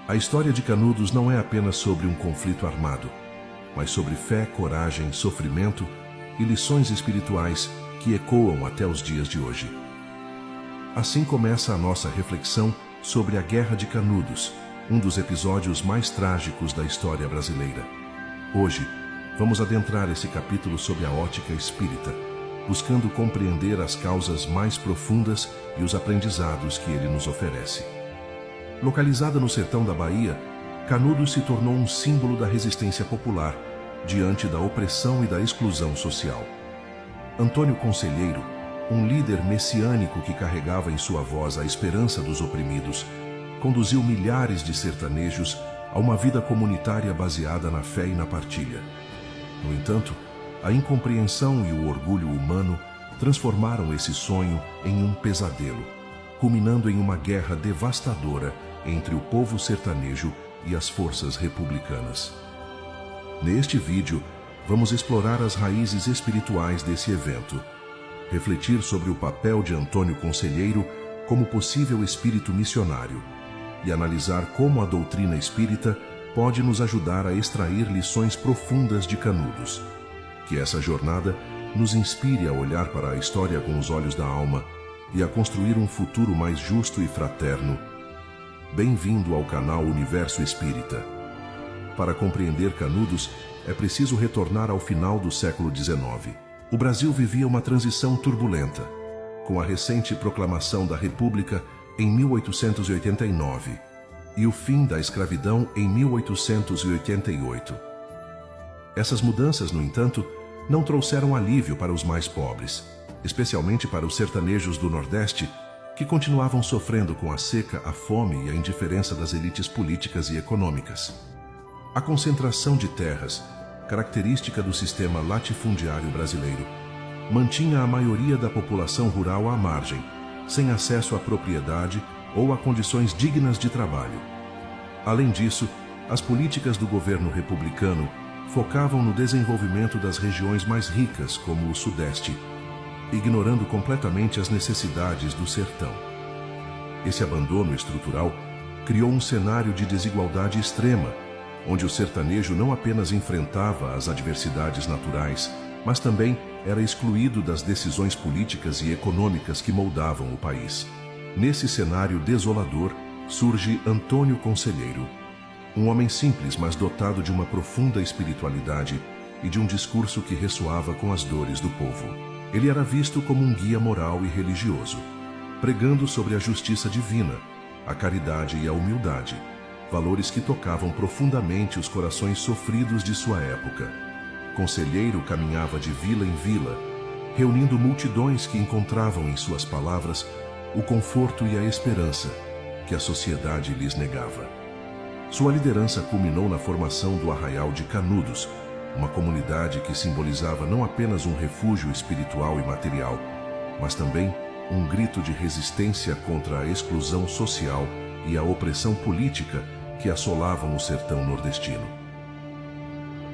A história de Canudos não é apenas sobre um conflito armado, mas sobre fé, coragem, sofrimento e lições espirituais que ecoam até os dias de hoje. Assim começa a nossa reflexão sobre a Guerra de Canudos, um dos episódios mais trágicos da história brasileira. Hoje, vamos adentrar esse capítulo sob a ótica espírita, buscando compreender as causas mais profundas e os aprendizados que ele nos oferece. Localizada no sertão da Bahia, Canudos se tornou um símbolo da resistência popular diante da opressão e da exclusão social. Antônio Conselheiro, um líder messiânico que carregava em sua voz a esperança dos oprimidos, conduziu milhares de sertanejos a uma vida comunitária baseada na fé e na partilha. No entanto, a incompreensão e o orgulho humano transformaram esse sonho em um pesadelo, culminando em uma guerra devastadora entre o povo sertanejo e as forças republicanas. Neste vídeo, vamos explorar as raízes espirituais desse evento, refletir sobre o papel de Antônio Conselheiro como possível espírito missionário e analisar como a doutrina espírita pode nos ajudar a extrair lições profundas de Canudos. Que essa jornada nos inspire a olhar para a história com os olhos da alma e a construir um futuro mais justo e fraterno. Bem-vindo ao canal Universo Espírita. Para compreender Canudos, é preciso retornar ao final do século XIX. O Brasil vivia uma transição turbulenta, com a recente proclamação da República em 1889 e o fim da escravidão em 1888. Essas mudanças, no entanto, não trouxeram alívio para os mais pobres, especialmente para os sertanejos do Nordeste, que continuavam sofrendo com a seca, a fome e a indiferença das elites políticas e econômicas. A concentração de terras, característica do sistema latifundiário brasileiro, mantinha a maioria da população rural à margem, sem acesso à propriedade ou a condições dignas de trabalho. Além disso, as políticas do governo republicano focavam no desenvolvimento das regiões mais ricas, como o Sudeste, ignorando completamente as necessidades do sertão. Esse abandono estrutural criou um cenário de desigualdade extrema, onde o sertanejo não apenas enfrentava as adversidades naturais, mas também era excluído das decisões políticas e econômicas que moldavam o país. Nesse cenário desolador, surge Antônio Conselheiro, um homem simples, mas dotado de uma profunda espiritualidade e de um discurso que ressoava com as dores do povo. Ele era visto como um guia moral e religioso, pregando sobre a justiça divina, a caridade e a humildade, valores que tocavam profundamente os corações sofridos de sua época. Conselheiro caminhava de vila em vila, reunindo multidões que encontravam em suas palavras o conforto e a esperança que a sociedade lhes negava. Sua liderança culminou na formação do Arraial de Canudos, uma comunidade que simbolizava não apenas um refúgio espiritual e material, mas também um grito de resistência contra a exclusão social e a opressão política que assolavam o sertão nordestino.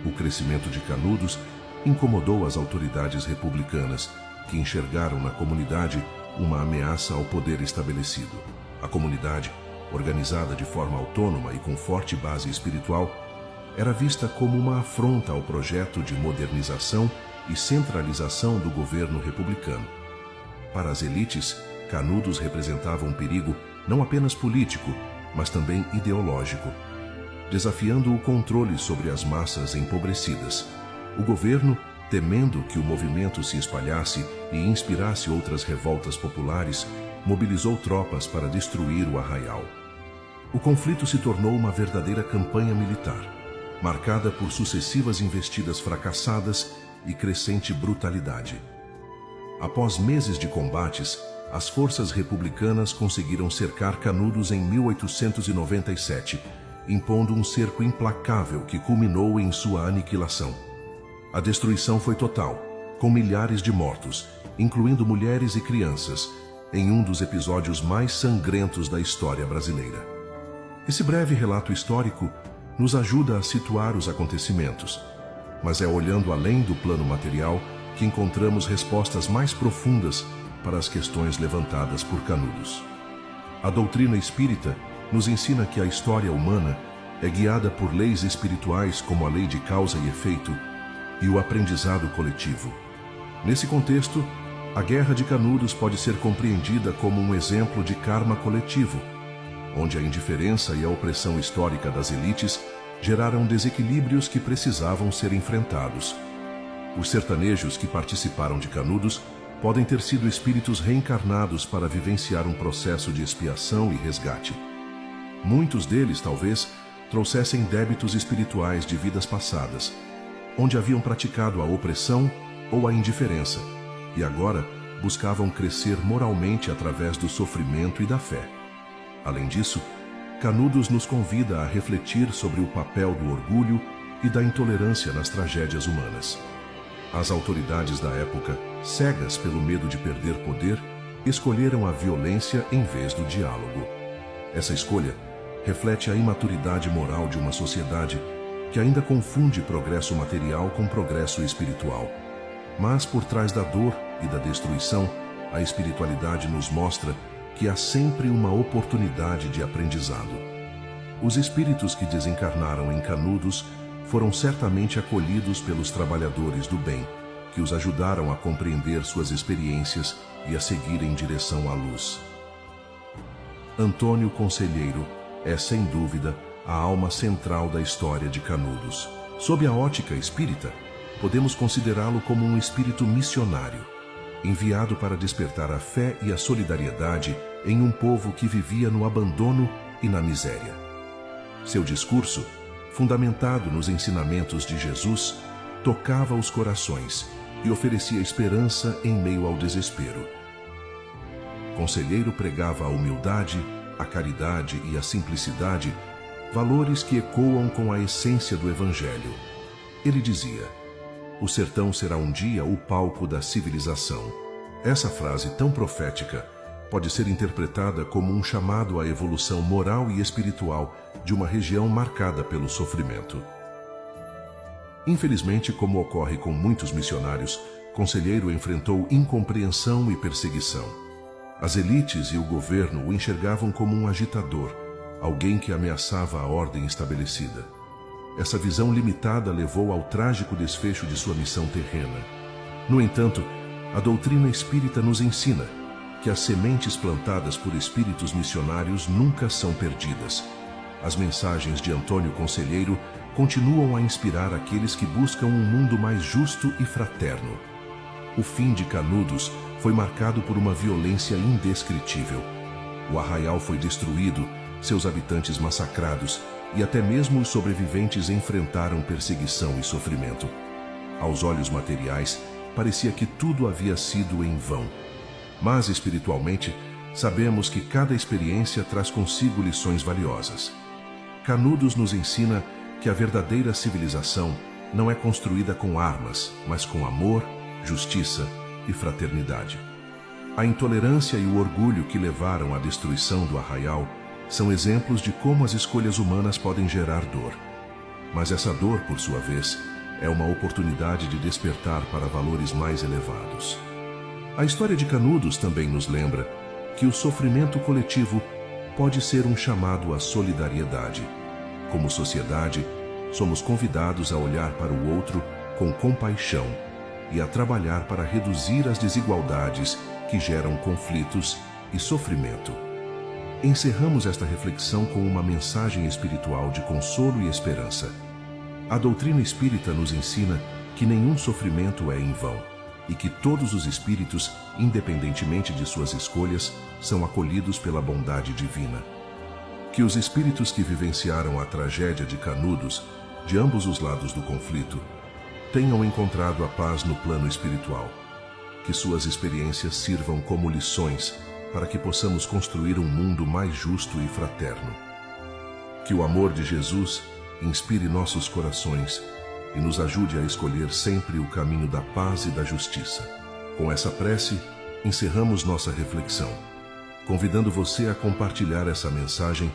O crescimento de Canudos incomodou as autoridades republicanas, que enxergaram na comunidade uma ameaça ao poder estabelecido. A comunidade, organizada de forma autônoma e com forte base espiritual, era vista como uma afronta ao projeto de modernização e centralização do governo republicano. Para as elites, Canudos representava um perigo não apenas político, mas também ideológico, desafiando o controle sobre as massas empobrecidas. O governo, temendo que o movimento se espalhasse e inspirasse outras revoltas populares, mobilizou tropas para destruir o arraial. O conflito se tornou uma verdadeira campanha militar, marcada por sucessivas investidas fracassadas e crescente brutalidade. Após meses de combates, as forças republicanas conseguiram cercar Canudos em 1897, impondo um cerco implacável que culminou em sua aniquilação. A destruição foi total, com milhares de mortos, incluindo mulheres e crianças, em um dos episódios mais sangrentos da história brasileira. Esse breve relato histórico nos ajuda a situar os acontecimentos, mas é olhando além do plano material que encontramos respostas mais profundas para as questões levantadas por Canudos. A doutrina espírita nos ensina que a história humana é guiada por leis espirituais como a lei de causa e efeito e o aprendizado coletivo. Nesse contexto, a Guerra de Canudos pode ser compreendida como um exemplo de karma coletivo, onde a indiferença e a opressão histórica das elites geraram desequilíbrios que precisavam ser enfrentados. Os sertanejos que participaram de Canudos podem ter sido espíritos reencarnados para vivenciar um processo de expiação e resgate. Muitos deles, talvez, trouxessem débitos espirituais de vidas passadas, onde haviam praticado a opressão ou a indiferença, e agora buscavam crescer moralmente através do sofrimento e da fé. Além disso, Canudos nos convida a refletir sobre o papel do orgulho e da intolerância nas tragédias humanas. As autoridades da época, cegas pelo medo de perder poder, escolheram a violência em vez do diálogo. Essa escolha reflete a imaturidade moral de uma sociedade que ainda confunde progresso material com progresso espiritual. Mas por trás da dor e da destruição, a espiritualidade nos mostra que há sempre uma oportunidade de aprendizado. Os espíritos que desencarnaram em Canudos foram certamente acolhidos pelos trabalhadores do bem, que os ajudaram a compreender suas experiências e a seguir em direção à luz. Antônio Conselheiro é, sem dúvida, a alma central da história de Canudos. Sob a ótica espírita, podemos considerá-lo como um espírito missionário, enviado para despertar a fé e a solidariedade em um povo que vivia no abandono e na miséria. Seu discurso, fundamentado nos ensinamentos de Jesus, tocava os corações e oferecia esperança em meio ao desespero. Conselheiro pregava a humildade, a caridade e a simplicidade, valores que ecoam com a essência do Evangelho. Ele dizia: "O sertão será um dia o palco da civilização." Essa frase tão profética pode ser interpretada como um chamado à evolução moral e espiritual de uma região marcada pelo sofrimento. Infelizmente, como ocorre com muitos missionários, Conselheiro enfrentou incompreensão e perseguição. As elites e o governo o enxergavam como um agitador, alguém que ameaçava a ordem estabelecida. Essa visão limitada levou ao trágico desfecho de sua missão terrena. No entanto, a doutrina espírita nos ensina que as sementes plantadas por espíritos missionários nunca são perdidas. As mensagens de Antônio Conselheiro continuam a inspirar aqueles que buscam um mundo mais justo e fraterno. O fim de Canudos foi marcado por uma violência indescritível. O arraial foi destruído, seus habitantes massacrados, e até mesmo os sobreviventes enfrentaram perseguição e sofrimento. Aos olhos materiais, parecia que tudo havia sido em vão. Mas, espiritualmente, sabemos que cada experiência traz consigo lições valiosas. Canudos nos ensina que a verdadeira civilização não é construída com armas, mas com amor, justiça e fraternidade. A intolerância e o orgulho que levaram à destruição do arraial são exemplos de como as escolhas humanas podem gerar dor. Mas essa dor, por sua vez, é uma oportunidade de despertar para valores mais elevados. A história de Canudos também nos lembra que o sofrimento coletivo pode ser um chamado à solidariedade. Como sociedade, somos convidados a olhar para o outro com compaixão e a trabalhar para reduzir as desigualdades que geram conflitos e sofrimento. Encerramos esta reflexão com uma mensagem espiritual de consolo e esperança. A doutrina espírita nos ensina que nenhum sofrimento é em vão e que todos os espíritos, independentemente de suas escolhas, são acolhidos pela bondade divina. Que os espíritos que vivenciaram a tragédia de Canudos, de ambos os lados do conflito, tenham encontrado a paz no plano espiritual. Que suas experiências sirvam como lições para que possamos construir um mundo mais justo e fraterno. Que o amor de Jesus inspire nossos corações e nos ajude a escolher sempre o caminho da paz e da justiça. Com essa prece, encerramos nossa reflexão, convidando você a compartilhar essa mensagem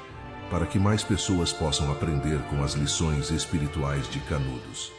para que mais pessoas possam aprender com as lições espirituais de Canudos.